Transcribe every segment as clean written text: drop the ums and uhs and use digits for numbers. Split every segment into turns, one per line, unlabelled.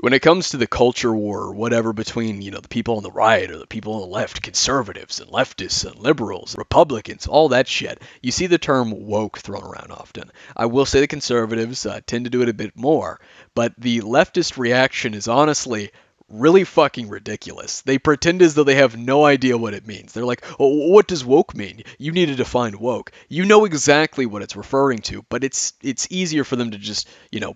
When it comes to the culture war or whatever between, the people on the right or the people on the left, conservatives and leftists and liberals, Republicans, all that shit, you see the term woke thrown around often. I will say the conservatives tend to do it a bit more, but the leftist reaction is honestly really fucking ridiculous. They pretend as though they have no idea what it means. They're like, oh, what does woke mean? You need to define woke. You know exactly what it's referring to, but it's easier for them to just,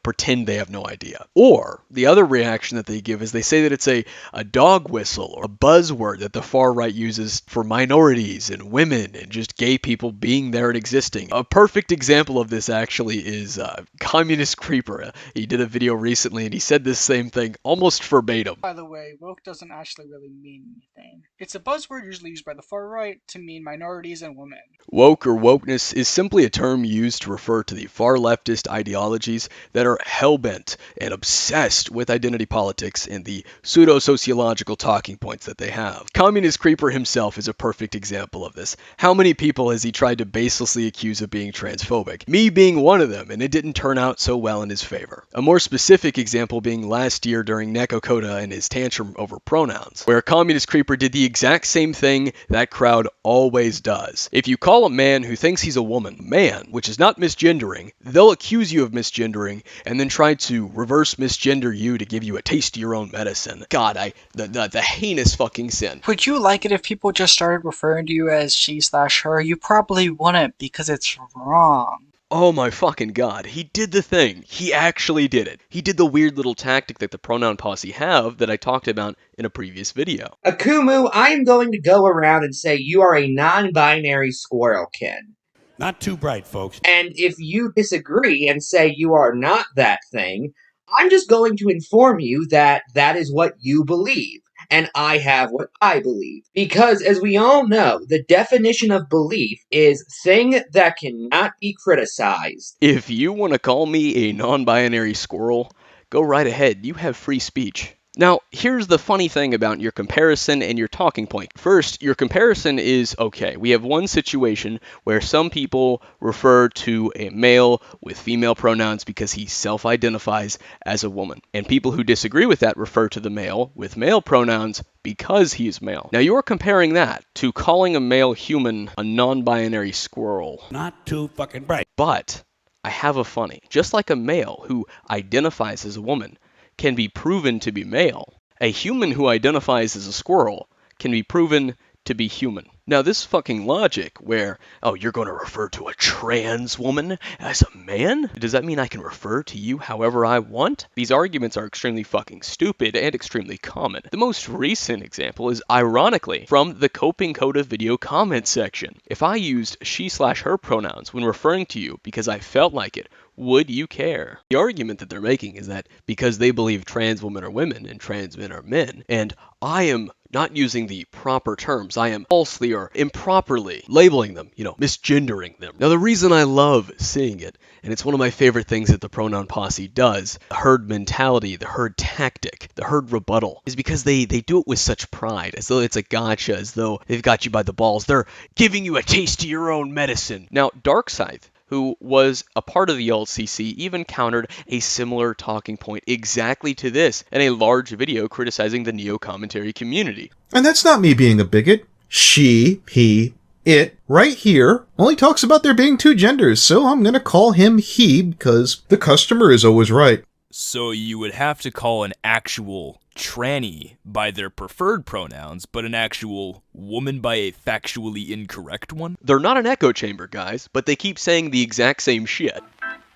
pretend they have no idea. Or the other reaction that they give is they say that it's a dog whistle or a buzzword that the far right uses for minorities and women and just gay people being there and existing. A perfect example of this actually is Communist Creeper. He did a video recently and he said this same thing almost verbatim.
By the way, woke doesn't actually really mean anything. It's a buzzword usually used by the far right to mean minorities and women.
Woke or wokeness is simply a term used to refer to the far leftist ideologies that are hell-bent and obsessed with identity politics and the pseudo-sociological talking points that they have. Communist Creeper himself is a perfect example of this. How many people has he tried to baselessly accuse of being transphobic? Me being one of them, and it didn't turn out so well in his favor. A more specific example being last year during Nekokoda and his tantrum over pronouns, where Communist Creeper did the exact same thing that crowd always does. If you call a man who thinks he's a woman man, which is not misgendering, they'll accuse you of misgendering and then try to reverse misgender you to give you a taste of your own medicine. God, the heinous fucking sin.
Would you like it if people just started referring to you as she/her? You probably wouldn't because it's wrong.
Oh my fucking god, he did the thing. He actually did it. He did the weird little tactic that the pronoun posse have that I talked about in a previous video.
Akumu, I am going to go around and say you are a non-binary squirrelkin.
Not too bright, folks.
And if you disagree and say you are not that thing, I'm just going to inform you that that is what you believe. And I have what I believe. Because, as we all know, the definition of belief is thing that cannot be criticized.
If you want to call me a non-binary squirrel, go right ahead. You have free speech. Now, here's the funny thing about your comparison and your talking point. First, your comparison is okay. We have one situation where some people refer to a male with female pronouns because he self-identifies as a woman. And people who disagree with that refer to the male with male pronouns because he's male. Now, you're comparing that to calling a male human a non-binary squirrel.
Not too fucking bright.
But I have a funny. Just like a male who identifies as a woman can be proven to be male, a human who identifies as a squirrel can be proven to be human. Now, this fucking logic where, oh, you're going to refer to a trans woman as a man? Does that mean I can refer to you however I want? These arguments are extremely fucking stupid and extremely common. The most recent example is, ironically, from the Coping Coda video comment section. If I used she/her pronouns when referring to you because I felt like it, would you care? The argument that they're making is that because they believe trans women are women and trans men are men, and I am not using the proper terms, I am falsely or improperly labeling them, misgendering them. Now, the reason I love seeing it, and it's one of my favorite things that the pronoun posse does, the herd mentality, the herd tactic, the herd rebuttal, is because they do it with such pride, as though it's a gotcha, as though they've got you by the balls. They're giving you a taste of your own medicine. Now, Darkseid, who was a part of the LCC, even countered a similar talking point exactly to this in a large video criticizing the neo-commentary community.
And that's not me being a bigot. She, he, it, right here, only talks about there being two genders, so I'm gonna call him he because the customer is always right.
So you would have to call an actual tranny by their preferred pronouns, but an actual woman by a factually incorrect one?
They're not an echo chamber, guys, but they keep saying the exact same shit.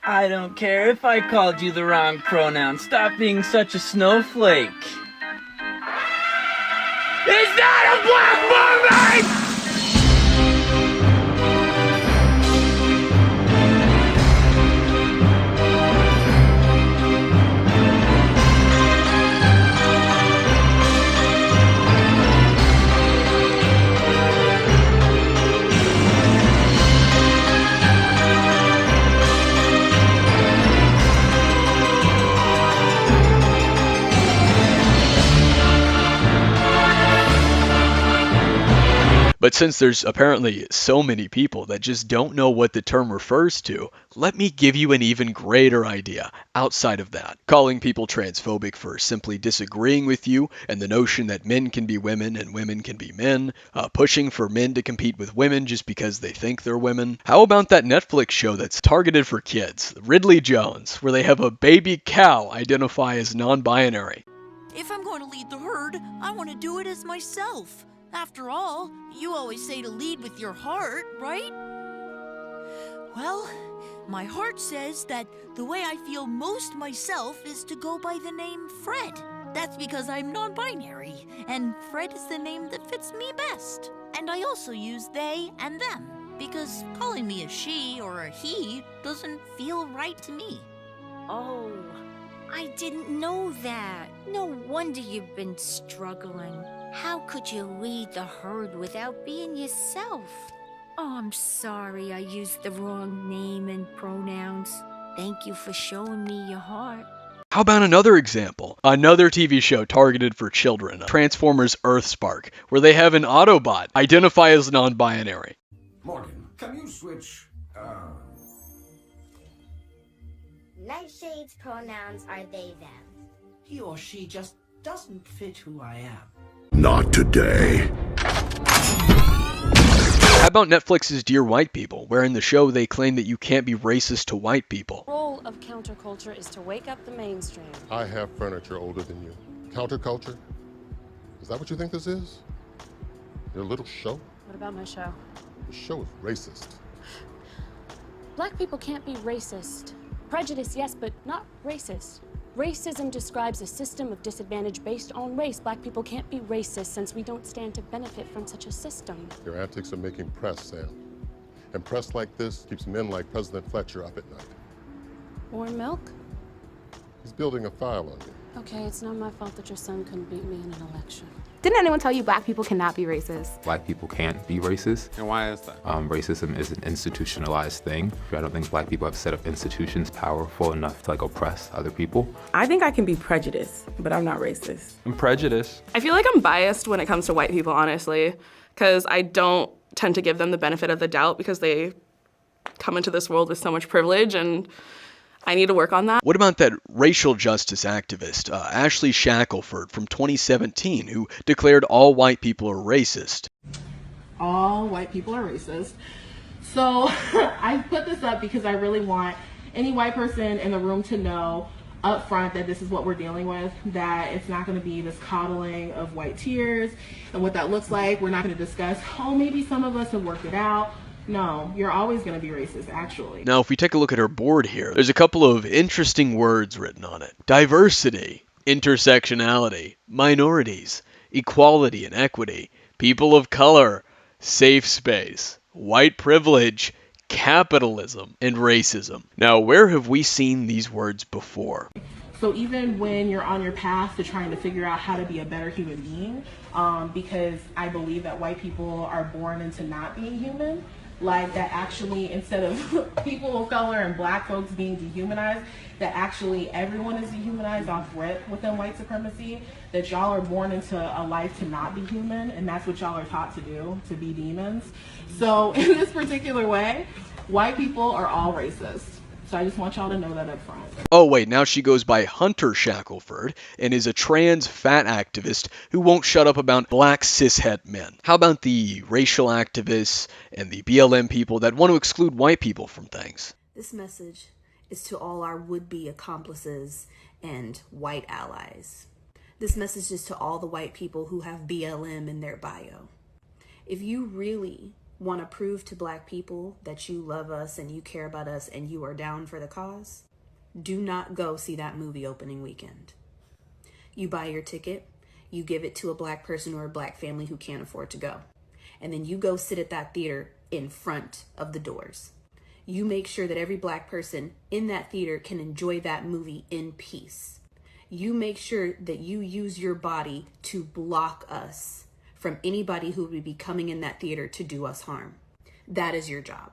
I don't care if I called you the wrong pronoun. Stop being such a snowflake. Is that a black movie?
But since there's apparently so many people that just don't know what the term refers to, let me give you an even greater idea outside of that. Calling people transphobic for simply disagreeing with you and the notion that men can be women and women can be men, pushing for men to compete with women just because they think they're women. How about that Netflix show that's targeted for kids, Ridley Jones, where they have a baby cow identify as non-binary?
If I'm going to lead the herd, I want to do it as myself. After all, you always say to lead with your heart, right? Well, my heart says that the way I feel most myself is to go by the name Fred. That's because I'm non-binary, and Fred is the name that fits me best. And I also use they and them, because calling me a she or a he doesn't feel right to me.
Oh, I didn't know that. No wonder you've been struggling. How could you lead the herd without being yourself? Oh, I'm sorry I used the wrong name and pronouns. Thank you for showing me your heart.
How about another example? Another TV show targeted for children, Transformers Earthspark, where they have an Autobot identify as non-binary.
Morgan, can you switch,
Nightshade's pronouns are they, them.
He or she just doesn't fit who I am.
Not today.
How about Netflix's Dear White People, where in the show they claim that you can't be racist to white people?
The role of counterculture is to wake up the mainstream.
I have furniture older than you. Counterculture? Is that what you think this is? Your little show?
What about my show?
Your show is racist.
Black people can't be racist. Prejudice, yes, but not racist. Racism describes a system of disadvantage based on race. Black people can't be racist since we don't stand to benefit from such a system.
Your antics are making press, Sam. And press like this keeps men like President Fletcher up at night.
More milk?
He's building a file on you.
Okay, it's not my fault that your son couldn't beat me in an election.
Didn't anyone tell you black people cannot be racist?
Black people can't be racist.
And why is that?
Racism is an institutionalized thing. I don't think black people have set up institutions powerful enough to oppress other people.
I think I can be prejudiced, but I'm not racist.
I'm prejudiced.
I feel like I'm biased when it comes to white people, honestly, because I don't tend to give them the benefit of the doubt because they come into this world with so much privilege, and I need to work on that.
What about that racial justice activist, Ashley Shackelford from 2017, who declared all white people are racist?
All white people are racist. So I put this up because I really want any white person in the room to know up front that this is what we're dealing with, that it's not going to be this coddling of white tears and what that looks like. We're not going to discuss, oh, maybe some of us have worked it out. No, you're always going to be racist, actually.
Now, if we take a look at her board here, there's a couple of interesting words written on it. Diversity, intersectionality, minorities, equality and equity, people of color, safe space, white privilege, capitalism, and racism. Now, where have we seen these words before?
So even when you're on your path to trying to figure out how to be a better human being, because I believe that white people are born into not being human, like that actually instead of people of color and black folks being dehumanized, that actually everyone is dehumanized off rip within white supremacy, that y'all are born into a life to not be human, and that's what y'all are taught to do, to be demons. So in this particular way, white people are all racist. So I just want y'all to know that up front.
Oh wait, now she goes by Hunter Shackelford and is a trans fat activist who won't shut up about black cishet men. How about the racial activists and the BLM people that want to exclude white people from things?
This message is to all our would-be accomplices and white allies. This message is to all the white people who have BLM in their bio. If you really want to prove to black people that you love us and you care about us and you are down for the cause, do not go see that movie opening weekend. You buy your ticket, you give it to a black person or a black family who can't afford to go, and then you go sit at that theater in front of the doors. You make sure that every black person in that theater can enjoy that movie in peace. You make sure that you use your body to block us from anybody who would be coming in that theater to do us harm. That is your job.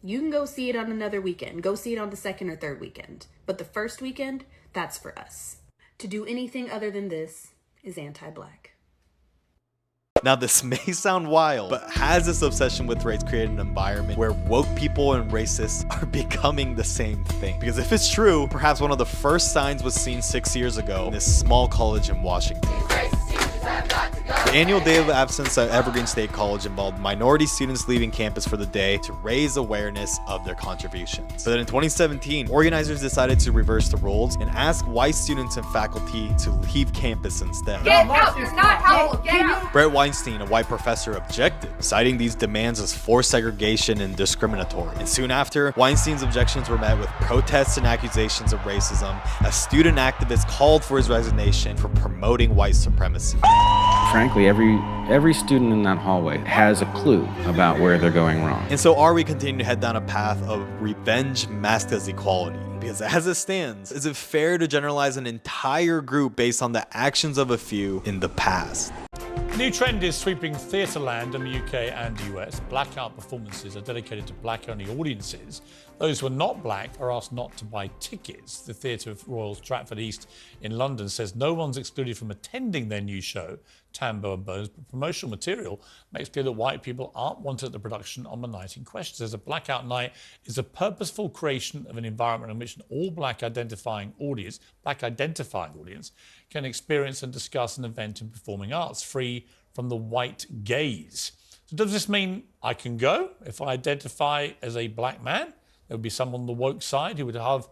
You can go see it on another weekend. Go see it on the second or third weekend. But the first weekend, that's for us. To do anything other than this is anti-black.
Now, this may sound wild, but has this obsession with race created an environment where woke people and racists are becoming the same thing? Because if it's true, perhaps one of the first signs was seen 6 years ago in this small college in Washington. The annual day of absence at Evergreen State College involved minority students leaving campus for the day to raise awareness of their contributions. But then in 2017, organizers decided to reverse the roles and ask white students and faculty to leave campus instead.
Get out! You're not helpful! Get out!
Brett Weinstein, a white professor, objected, citing these demands as forced segregation and discriminatory. And soon after, Weinstein's objections were met with protests and accusations of racism as student activists called for his resignation for promoting white supremacy.
Frankly, every student in that hallway has a clue about where they're going wrong.
And so are we continuing to head down a path of revenge masked as equality? Because as it stands, is it fair to generalize an entire group based on the actions of a few in the past?
A new trend is sweeping theatreland in the UK and US. Blackout performances are dedicated to black-only audiences. Those who are not black are asked not to buy tickets. The Theatre of Royal Stratford East in London says no one's excluded from attending their new show, Tambo and Bones, but promotional material makes clear that white people aren't wanted at the production on the night in question. Says a blackout night is a purposeful creation of an environment in which an all black identifying audience can experience and discuss an event in performing arts free from the white gaze. So does this mean I can go if I identify as a black man? There would be someone on the woke side who would have,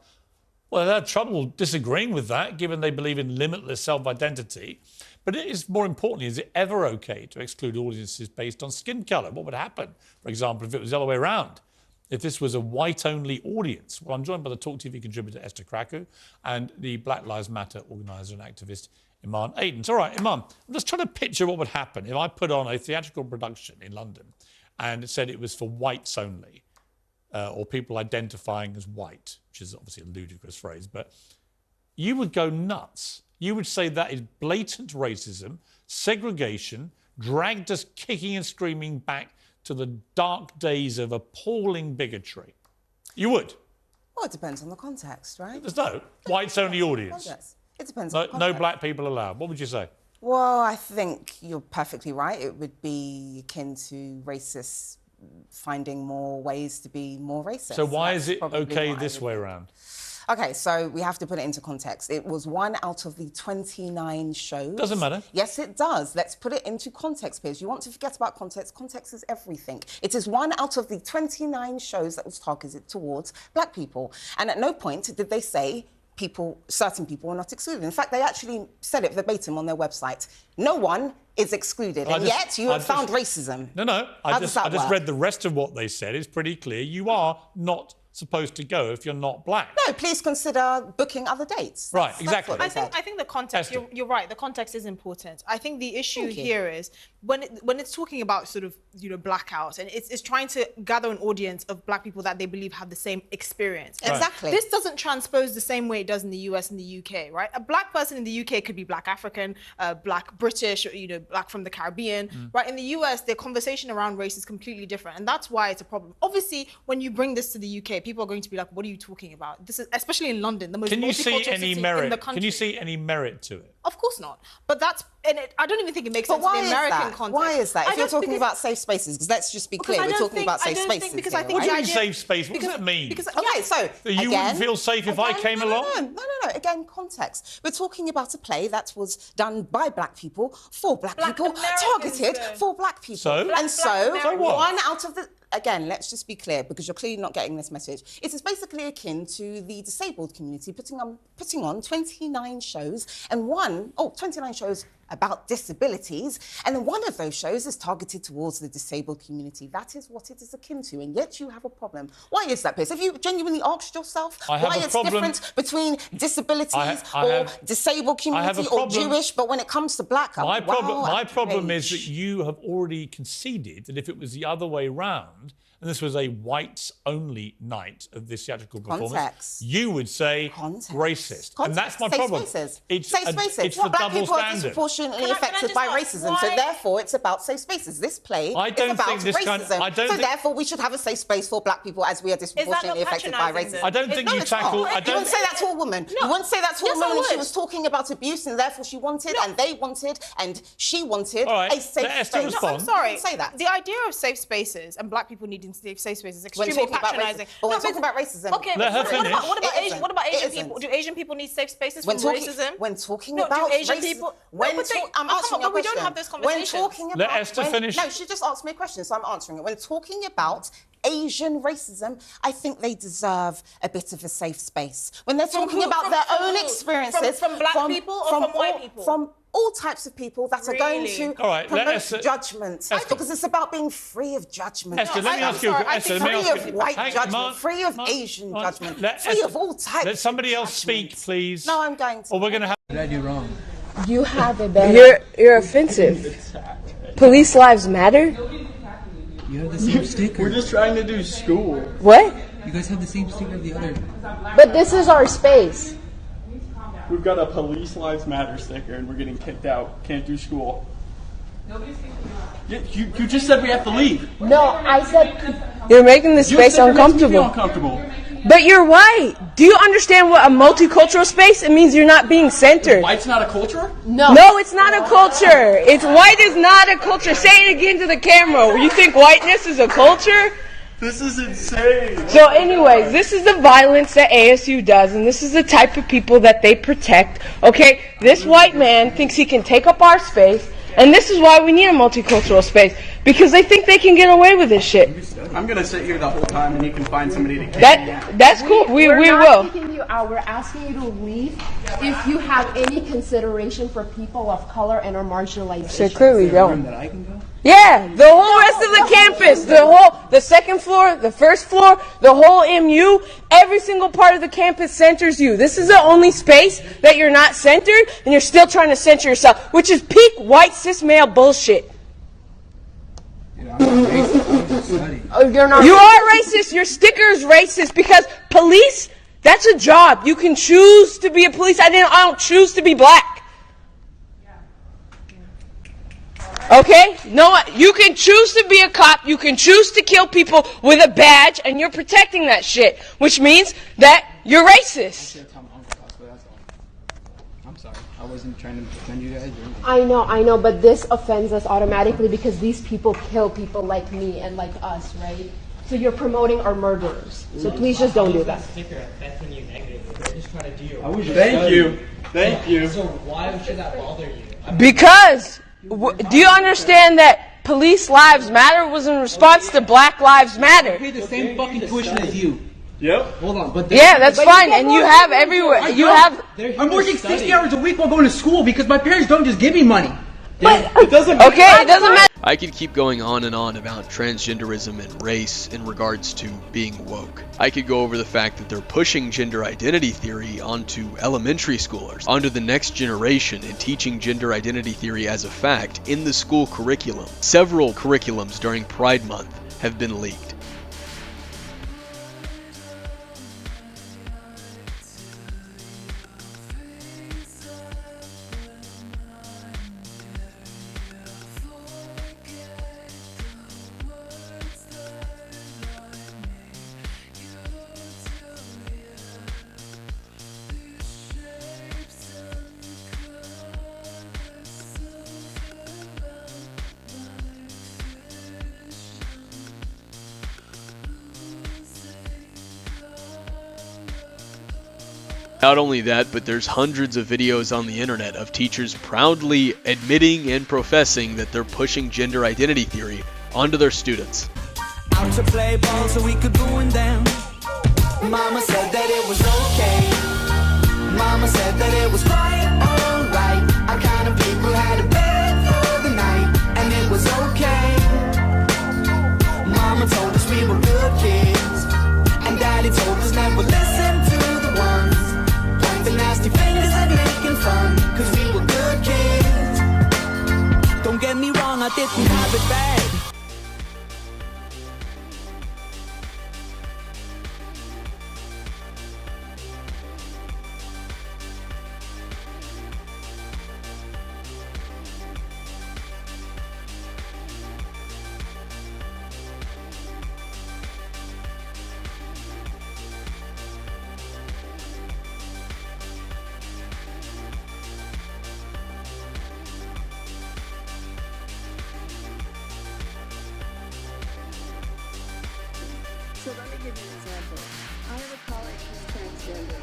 well, they have trouble disagreeing with that, given they believe in limitless self-identity. But it is more importantly, is it ever okay to exclude audiences based on skin colour? What would happen, for example, if it was the other way around? If this was a white-only audience? Well, I'm joined by the Talk TV contributor Esther Krakow and the Black Lives Matter organiser and activist Iman Aidens. All right, Iman, I'm just trying to picture what would happen if I put on a theatrical production in London and it said it was for whites only, or people identifying as white, which is obviously a ludicrous phrase, but you would go nuts. You would say that is blatant racism, segregation, dragged us kicking and screaming back to the dark days of appalling bigotry. You would?
Well, it depends on the context, right?
There's no whites-only audience.
It depends on the
No
context.
black people allowed. What would you say?
Well, I think you're perfectly right. It would be akin to racists finding more ways to be more racist.
So why is it
That's probably
okay
what I
this
would
way
think.
around?
Okay, so we have to put it into context. It was 1 out of the 29 shows.
Doesn't matter.
Yes, it does. Let's put it into context, Piers. You want to forget about context. Context is everything. It is 1 out of the 29 shows that was targeted towards black people. And at no point did they say certain people were not excluded. In fact, they actually said it verbatim on their website. No one is excluded, and yet you have found racism.
No. I just
work?
read the rest of what they said. It's pretty clear. You are not supposed to go if you're not black.
No, please consider booking other dates.
Right, exactly.
I think the context. You're right. The context is important. I think the issue here is when it's talking about sort of blackouts, and it's trying to gather an audience of black people that they believe have the same experience.
Right. Exactly.
This doesn't transpose the same way it does in the US and the UK, right? A black person in the UK could be black African, black British, black from the Caribbean, right? In the US, the conversation around race is completely different, and that's why it's a problem. Obviously, when you bring this to the UK, people are going to be like, "What are you talking about?" This is especially in London, the most multicultural city in the country.
Can you see any merit to it?
Of course not. But I don't even think it makes sense in the American context.
Why is that? If you're talking about safe spaces, because let's just be clear, we're talking about safe spaces.
Because I think
what do you mean safe space? What does that mean?
Okay, so
you wouldn't feel safe if I came along?
No. Again, context. We're talking about a play that was done by black people for black people, targeted for black people.
So?
So
what?
1 out of the... Again, let's just be clear, because you're clearly not getting this message. It is basically akin to the disabled community putting on 29 shows, and 29 shows about disabilities, and then one of those shows is targeted towards the disabled community. That is what it is akin to, and yet you have a problem. Why is that, Piers? Have you genuinely asked yourself why it's different between disabilities or disabled community or Jewish, but when it comes to black,
my problem is that you have already conceded that if it was the other way round, and this was a whites-only night of this theatrical performance, you would say racist. And that's my problem.
Safe spaces.
It's
safe spaces.
It's the double standard.
disproportionately affected by racism. So therefore, it's about safe spaces. This play is about racism. Therefore, we should have a safe space for black people as we are disproportionately affected by racism.
I don't think you tackle.
You wouldn't say that to a woman. You wouldn't say that to a woman when she was talking about abuse, and therefore she wanted, and they wanted, and she wanted a safe space.
No, I'm sorry.
Say that.
The idea of safe spaces and black people needing safe spaces is extremely patronising.
But we're talking about racism.
Okay, what about Asian people? Do Asian people need safe spaces from racism?
When talking about
do Asian people?
I'm answering your question.
We don't have this conversation.
When talking about,
let Esther finish.
No, she just asked me a question, so I'm answering it. When talking about Asian racism, I think they deserve a bit of a safe space. When they're talking about their own experiences,
from black people or from white people?
From all types of people that are going to promote judgment, because it's about being free of judgment.
Esther, let me ask you. Esther,
free of white judgment, free of Asian judgment, free of all types.
Let somebody else speak, please.
No, I'm going to.
Or we're going to have.
What did I do wrong?
You have a better. You're offensive. Police lives matter.
You have the same sticker. We're just trying to do school.
What?
You guys have the same sticker of the other.
But this is our space.
We've got a Police Lives Matter sticker and we're getting kicked out. Can't do school. You just said we have to leave.
No, I said you're making this space uncomfortable.
Uncomfortable.
But you're white. Do you understand what a multicultural space? It means you're not being centered.
White's not a culture?
No. No, it's not a culture. It's white is not a culture. Say it again to the camera. You think whiteness is a culture?
This is insane.
So anyways, this is the violence that ASU does, and this is the type of people that they protect. Okay, this white man thinks he can take up our space, and this is why we need a multicultural space, because they think they can get away with this shit.
I'm gonna sit here the whole time, and you can find somebody to kick me out.
That's cool. We will.
We're not kicking you out. We're asking you to leave if you have any consideration for people of color and or marginalized.
So clearly don't.
That I can go?
Yeah, the whole rest of the campus, the second floor, the first floor, the whole MU, every single part of the campus centers you. This is the only space that you're not centered, and you're still trying to center yourself, which is peak white cis male bullshit.
I'm not racist.
Oh, you're not. You are racist. Your sticker is racist because police. That's a job. You can choose to be a police. I don't choose to be black. Okay? No, you can choose to be a cop. You can choose to kill people with a badge, and you're protecting that shit, which means that you're racist.
I'm sorry. I wasn't trying to defend you guys.
I know, but this offends us automatically because these people kill people like me and like us, right? So you're promoting our murderers. So please just don't do that.
Thank you. Thank you.
So why should that bother you?
Because, do you understand that Police Lives Matter was in response to Black Lives Matter?
I pay the same fucking tuition as you. Yep. Hold on, but
yeah, that's fine, and you have everywhere.
I'm working 60 hours a week while going to school because my parents don't just give me money.
It doesn't matter.
I could keep going on and on about transgenderism and race in regards to being woke. I could go over the fact that they're pushing gender identity theory onto elementary schoolers, onto the next generation, and teaching gender identity theory as a fact in the school curriculum. Several curriculums during Pride Month have been leaked. Not only that, but there's hundreds of videos on the internet of teachers proudly admitting and professing that they're pushing gender identity theory onto their students.
Out to play ball so we could ruin them. Mama said that it was okay. Mama said that it was quite alright. Our kind of people had a bed for the night, and it was okay. Mama told us we were good kids, and Daddy told us never listen to the ones the nasty fingers and making fun, cause we were good kids. Don't get me wrong, I didn't have it bad.
So let me give you an example. I have a colleague who's transgender,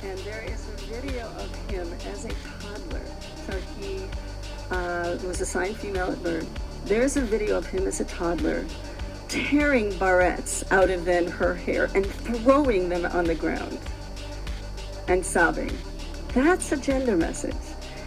and there is a video of him as a toddler. So he was assigned female at birth. There's a video of him as a toddler tearing barrettes out of then her hair and throwing them on the ground and sobbing. That's a gender message.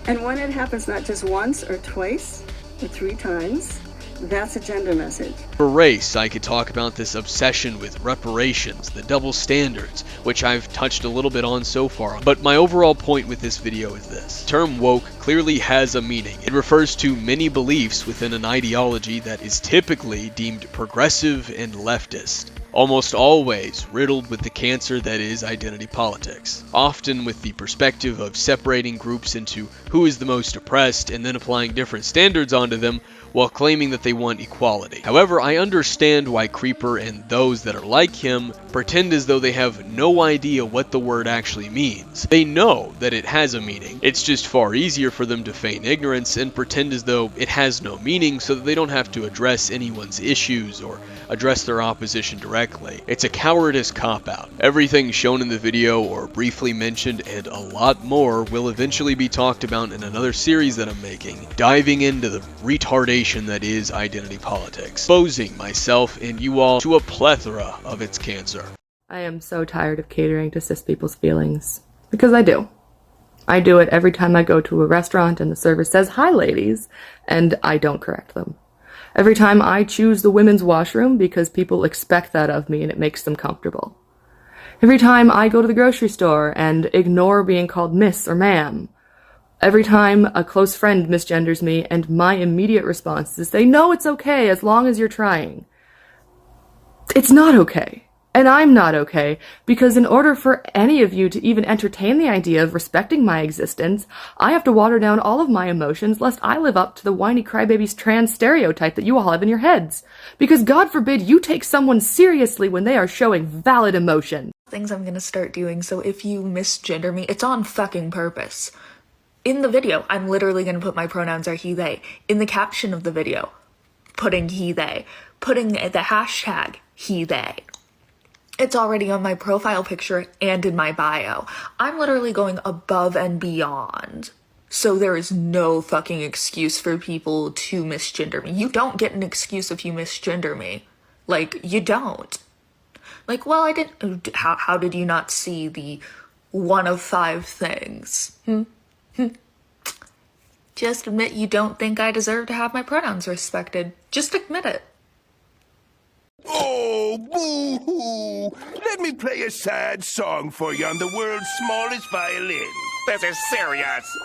And when it happens not just once or twice or 3 times, that's a gender message.
For race, I could talk about this obsession with reparations, the double standards, which I've touched a little bit on so far, but my overall point with this video is this. The term woke clearly has a meaning. It refers to many beliefs within an ideology that is typically deemed progressive and leftist. Almost always riddled with the cancer that is identity politics, often with the perspective of separating groups into who is the most oppressed and then applying different standards onto them while claiming that they want equality. However, I understand why Creeper and those that are like him pretend as though they have no idea what the word actually means. They know that it has a meaning. It's just far easier for them to feign ignorance and pretend as though it has no meaning so that they don't have to address anyone's issues or address their opposition directly. It's a cowardice cop-out. Everything shown in the video or briefly mentioned and a lot more will eventually be talked about in another series that I'm making, diving into the retardation that is identity politics, exposing myself and you all to a plethora of its cancer.
I am so tired of catering to cis people's feelings. Because I do. I do it every time I go to a restaurant and the server says, "Hi, ladies," and I don't correct them. Every time I choose the women's washroom because people expect that of me and it makes them comfortable. Every time I go to the grocery store and ignore being called miss or ma'am. Every time a close friend misgenders me and my immediate response is to say, "No, it's okay as long as you're trying." It's not okay. And I'm not okay, because in order for any of you to even entertain the idea of respecting my existence, I have to water down all of my emotions lest I live up to the whiny crybabies trans stereotype that you all have in your heads. Because God forbid you take someone seriously when they are showing valid emotion.
Things I'm gonna start doing, so if you misgender me, it's on fucking purpose. In the video, I'm literally gonna put my pronouns are he, they. In the caption of the video, putting he, they. Putting the hashtag he, they. It's already on my profile picture and in my bio. I'm literally going above and beyond. So there is no fucking excuse for people to misgender me. You don't get an excuse if you misgender me. Like, you don't. Like, well, I didn't... How did you not see the 1 of 5 things? Just admit you don't think I deserve to have my pronouns respected. Just admit it.
Oh, boo-hoo! Let me play a sad song for you on the world's smallest violin. This is serious.